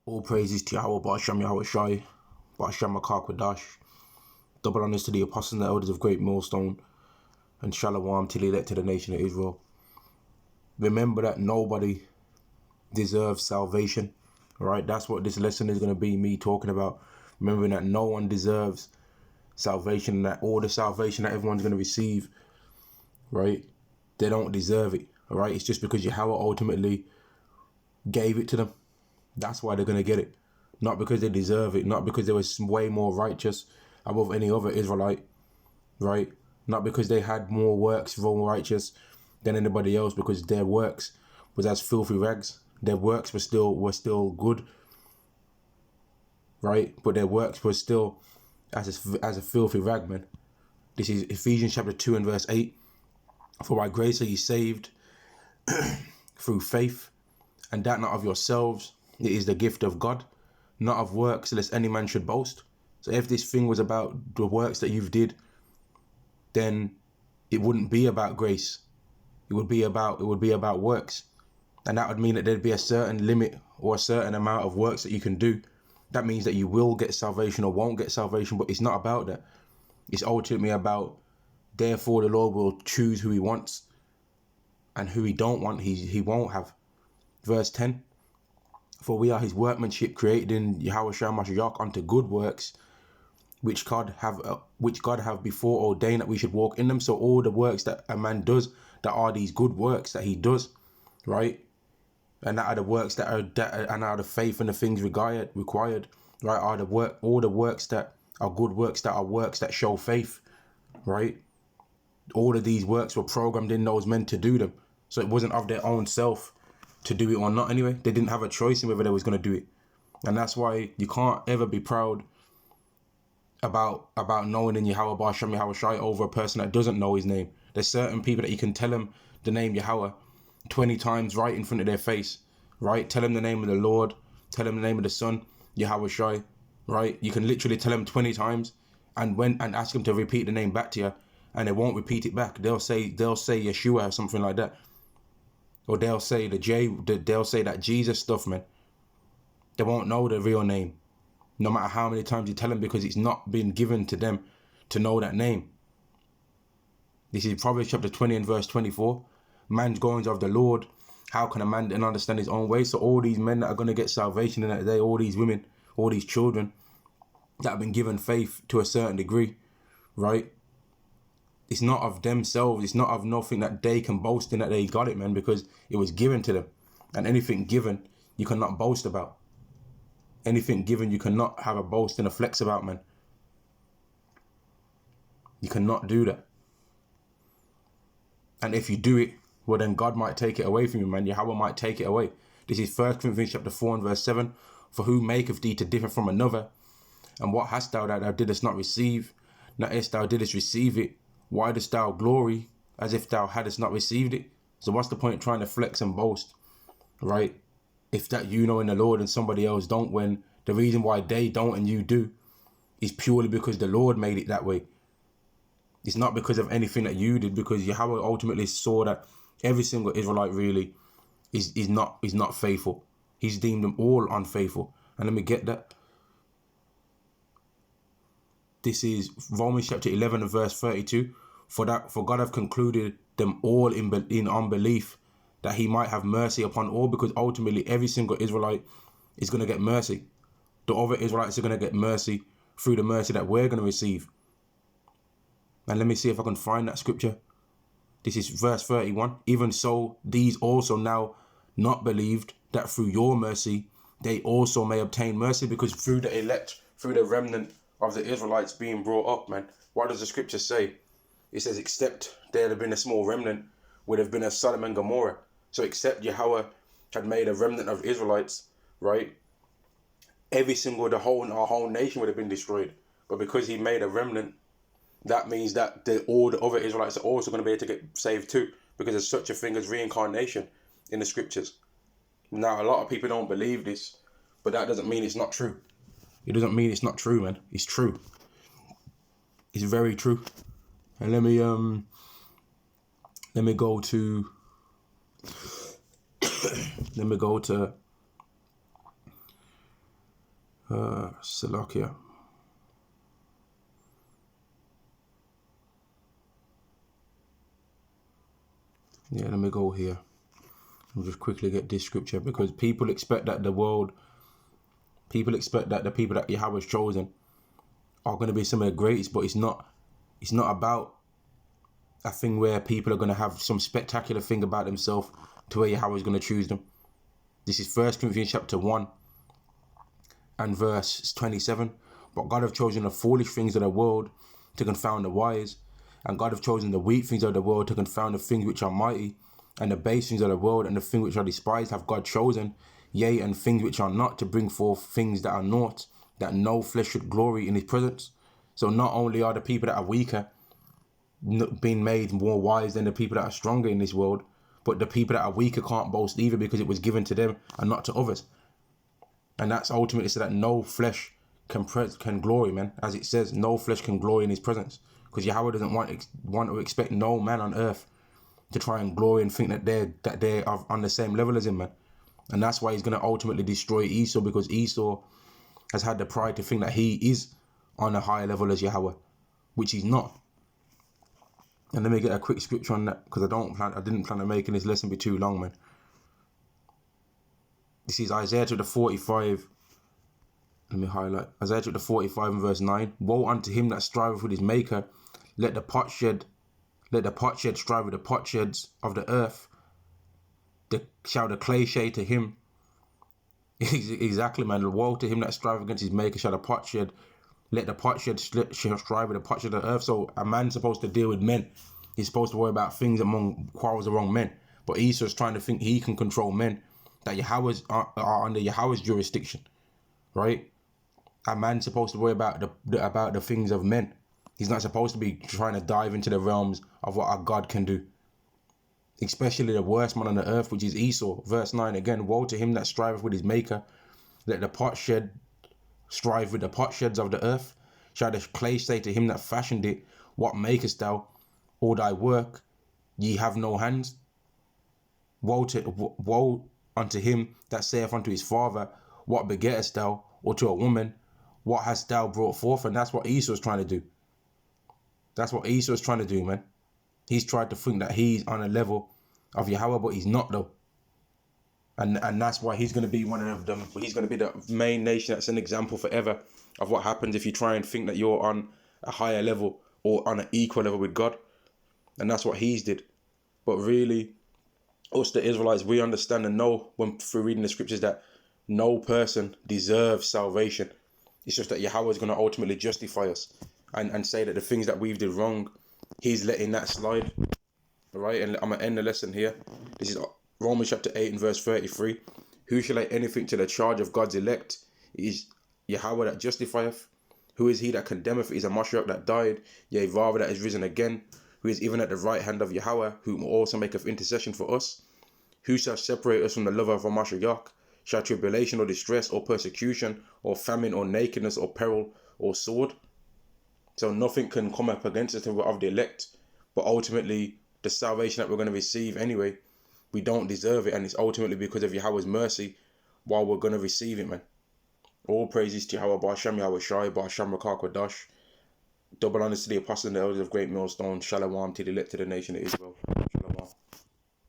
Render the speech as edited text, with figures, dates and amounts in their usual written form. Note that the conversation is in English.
All praises to Yahweh, Ba'ashem Yahweh Shai, Ba'ashem Makar Kwadash. Double honors to the apostles and the elders of Great Millstone, and Shalom to the elect of the nation of Israel. Remember that nobody deserves salvation, right? That's what this lesson is going to be, me talking about. Remembering that no one deserves salvation, and that all the salvation that everyone's going to receive, right? They don't deserve it, all right? It's just because Yahweh ultimately gave it to them. That's why they're going to get it. Not because they deserve it, not because they were way more righteous above any other Israelite, right? Not because they had more works, more righteous than anybody else, because their works was as filthy rags. Their works were still good, right? But their works were still as a filthy rag, man. This is Ephesians chapter 2 and verse 8. For by grace are ye saved through faith, and that not of yourselves. It is the gift of God, not of works, lest any man should boast. So if this thing was about the works that you've did, then it wouldn't be about grace. It would be about works. And that would mean that there'd be a certain limit or a certain amount of works that you can do. That means that you will get salvation or won't get salvation, but it's not about that. It's ultimately about, therefore the Lord will choose who he wants, and who he don't want, he won't have. Verse 10. For we are his workmanship, created in Yahweh Shai Mashiach unto good works, which God have before ordained that we should walk in them. So all the works that a man does, that are these good works that he does, right? And that are the works that are the faith and the things required, right? All the works that are good works, that are works that show faith, right? All of these works were programmed in those men to do them. So it wasn't of their own self to do it or not anyway. They didn't have a choice in whether they was going to do it. And that's why you can't ever be proud about knowing in Yahweh Ba'ashem Yahweh Shai over a person that doesn't know his name. There's certain people that you can tell them the name Yahweh 20 times right in front of their face, right? Tell them the name of the Lord, tell them the name of the Son, Yahweh Shai, right? You can literally tell them 20 times and ask them to repeat the name back to you, and they won't repeat it back. They'll say Yeshua or something like that. Or they'll say they'll say that Jesus stuff, man. They won't know the real name, no matter how many times you tell them, because it's not been given to them to know that name. This is Proverbs chapter 20 and verse 24. Man's goings of the Lord. How can a man then understand his own way? So all these men that are going to get salvation in that day, all these women, all these children that have been given faith to a certain degree, right? It's not of themselves. It's not of nothing that they can boast in that they got it, man, because it was given to them. And anything given, you cannot boast about. Anything given, you cannot have a boast and a flex about, man. You cannot do that. And if you do it, well, then God might take it away from you, man. Yahweh might take it away. This is 1 Corinthians chapter 4 and verse 7. For who maketh thee to differ from another? And what hast thou that thou didst not receive? Not as thou didst receive it, why dost thou glory as if thou hadst not received it? So what's the point trying to flex and boast, right? If that you know in the Lord and somebody else don't, when the reason why they don't and you do is purely because the Lord made it that way. It's not because of anything that you did, because Yahweh ultimately saw that every single Israelite really is not faithful. He's deemed them all unfaithful. And let me get that. This is Romans chapter 11 and verse 32. For God hath concluded them all in unbelief, that he might have mercy upon all, because ultimately every single Israelite is going to get mercy. The other Israelites are going to get mercy through the mercy that we're going to receive. And let me see if I can find that scripture. This is verse 31. Even so, these also now not believed, that through your mercy they also may obtain mercy, because through the elect, through the remnant of the Israelites being brought up, man. What does the scripture say? It says, except there had been a small remnant, would have been a Sodom and Gomorrah. So except Yahweh had made a remnant of Israelites, right? Our whole nation would have been destroyed. But because he made a remnant, that means that all the other Israelites are also going to be able to get saved too, because there's such a thing as reincarnation in the scriptures. Now, a lot of people don't believe this, but that doesn't mean it's not true. It doesn't mean it's not true, man. It's true. It's very true. And let me go to Salakia. Yeah, let me go here. I'll just quickly get this scripture, because people expect that the people that Yahweh has chosen are going to be some of the greatest, but it's not about a thing where people are going to have some spectacular thing about themselves to where Yahweh is going to choose them. This is 1 Corinthians chapter 1 and verse 27. But God have chosen the foolish things of the world to confound the wise, and God have chosen the weak things of the world to confound the things which are mighty, and the base things of the world and the things which are despised have God chosen, yea, and things which are not, to bring forth things that are naught, that no flesh should glory in his presence. So not only are the people that are weaker being made more wise than the people that are stronger in this world, but the people that are weaker can't boast either, because it was given to them and not to others. And that's ultimately so that no flesh can glory, man. As it says, no flesh can glory in his presence, because Yahweh doesn't want to expect no man on earth to try and glory and think that they are on the same level as him, man. And that's why he's going to ultimately destroy Esau, because Esau has had the pride to think that he is on a higher level as Yahweh, which he's not. And let me get a quick scripture on that, because I didn't plan on making this lesson be too long, man. This is Isaiah chapter 45. Let me highlight Isaiah chapter 45 and verse 9. Woe unto him that striveth with his maker. Let the potsherd strive with the potsheds of the earth. Shall the clay say to him? Exactly, man. Woe to him that striveth against his maker. Shall the potsherd let the potsherd strive with the potsherd of the earth. So a man's supposed to deal with men. He's supposed to worry about things among quarrels among men. But Esau's trying to think he can control men, that Yahweh's are under Yahweh's jurisdiction, right? A man's supposed to worry about the things of men. He's not supposed to be trying to dive into the realms of what our God can do. Especially the worst man on the earth, which is Esau. Verse 9 again. Woe to him that striveth with his maker. Let the potsherd strive with the potsheds of the earth. Shall the clay say to him that fashioned it, what makest thou? All thy work, ye have no hands. Woe unto him that saith unto his father, what begettest thou? Or to a woman, what hast thou brought forth? And that's what Esau's trying to do. That's what Esau's trying to do, man. He's tried to think that he's on a level of Yahweh, but he's not, though. And that's why he's going to be one of them. He's going to be the main nation that's an example forever of what happens if you try and think that you're on a higher level or on an equal level with God. And that's what he's did. But really, us the Israelites, we understand and know when through reading the scriptures that no person deserves salvation. It's just that Yahweh is going to ultimately justify us and say that the things that we've did wrong, he's letting that slide. All right, and I'm going to end the lesson here. This is Romans chapter 8 and verse 33. Who shall lay anything to the charge of God's elect? It is Yahweh that justifieth. Who is he that condemneth? It is a Mashiach that died, yea, rather that is risen again, who is even at the right hand of Yahweh, whom also maketh intercession for us. Who shall separate us from the love of our Mashiach? Shall tribulation or distress or persecution or famine or nakedness or peril or sword? So nothing can come up against us of the elect. But ultimately, the salvation that we're going to receive anyway, we don't deserve it. And it's ultimately because of Yahweh's mercy while we're going to receive it, man. All praises to Yahweh, Ba'ashem Yahweh Shai, Ba'ashem Rakah Kodash. Double honors to the apostles and the elders of Great Millstone. Shalom to the elect of the nation of Israel. Shalom.